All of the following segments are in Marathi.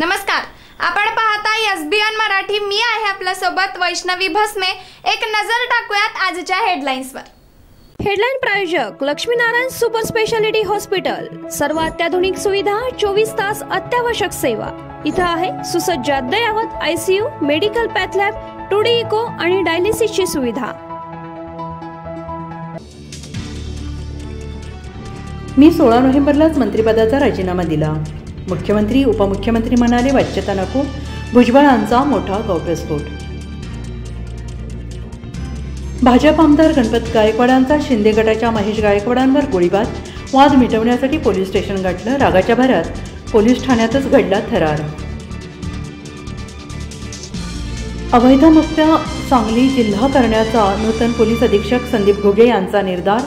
नमस्कार, आपण पाहता एसबीएन मराठी। मी आहे आपल्या सोबत वैष्णवी भस्मे। एक नजर टाकूयात आजच्या हेडलाईन्सवर। हेडलाईन प्रायोजक लक्ष्मीनारायण सुपर स्पेशालिटी हॉस्पिटल। सर्व अत्याधुनिक सुविधा, 24 तास अत्यावश्यक सेवा। इथे आहे सुसज्ज अद्ययावत ICU, medical path lab, 2D echo आणि डायलिसिसची सुविधा। मी 16 नोव्हेंबरलाच मंत्रिपदाचा राजीनामा दिला। मुख्यमंत्री उपमुख्यमंत्री म्हणाले वाच्यता नको, भुजबळांचा मोठा गौरवस्फोट। भाजप आमदार गणपत गायकवाडांचा शिंदे गटाच्या महेश गायकवाडांवर गोळीबार। वाद मिटवण्यासाठी पोलीस स्टेशन गाठलं। रागाच्या भरात पोलीस ठाण्यातच घडला थरार। अवैधमुक्त सांगली जिल्हा करण्याचा नूतन पोलीस अधीक्षक संदीप घुगे यांचा निर्धार।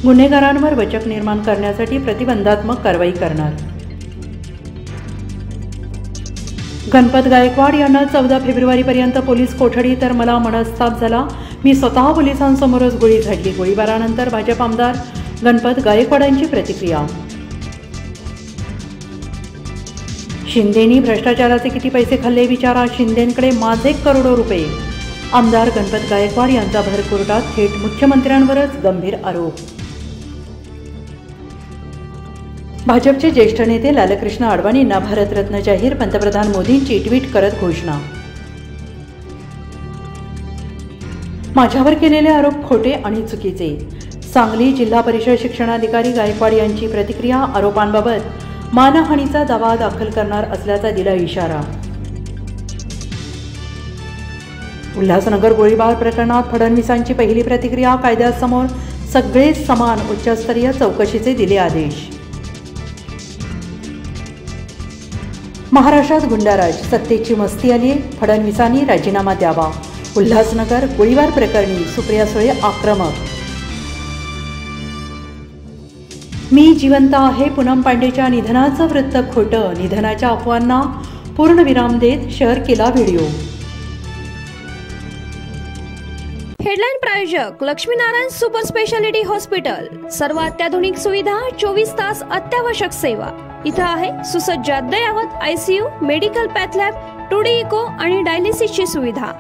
गुन्हेगारांवर वचक निर्माण करण्यासाठी प्रतिबंधात्मक कारवाई करणार। गणपत गायकवाड यांना 14 फेब्रुवारीपर्यंत पोलीस कोठडी, तर मला मनस्ताप झाला। मी स्वतः पोलिसांसमोरच गोळी झाडली। गोळीबारानंतर भाजप आमदार गणपत गायकवाडांची प्रतिक्रिया। शिंदेनी भ्रष्टाचाराचे किती पैसे खाल्ले विचारा, शिंदेंकडे माझे करोडो रुपये। आमदार गणपत गायकवाड यांचा भर कोर्टात, थेट मुख्यमंत्र्यांवरच गंभीर आरोप। भाजपचे ज्येष्ठ नेते लालकृष्ण अडवाणींना भारतरत्न जाहीर, पंतप्रधान मोदींची ट्विट करत घोषणा। माझ्यावर केलेले आरोप खोटे आणि चुकीचे, सांगली जिल्हा परिषद शिक्षणाधिकारी गायकवाड यांची प्रतिक्रिया। आरोपांबाबत मानहानीचा दावा दाखल करणार असल्याचा दिला इशारा। उल्हासनगर गोळीबार प्रकरणात फडणवीसांची पहिली प्रतिक्रिया। कायद्यासमोर सगळे समान, उच्चस्तरीय चौकशीचे दिले आदेश। महाराष्ट्रात गुंडाराज, सत्तेची मस्ती आली, फडणवीसांनी राजीनामा द्यावा। उल्हासनगर गोळीबार प्रकरणी सुप्रिया सुळे आक्रमक। मी जिवंत आहे, पूनम पांडेच्या निधनाचं वृत्त खोटं, निधनाच्या अफवांना पूर्णविराम देत शेअर केला व्हिडिओ। हेडलाईन प्रायोजक लक्ष्मीनारायण सुपर स्पेशालिटी हॉस्पिटल। सर्व अत्याधुनिक सुविधा, 24 तास अत्यावश्यक सेवा। इथे आहे सुसज्ज अद्ययावत ICU, medical path lab, 2D echo आणि डायलिसिसची सुविधा।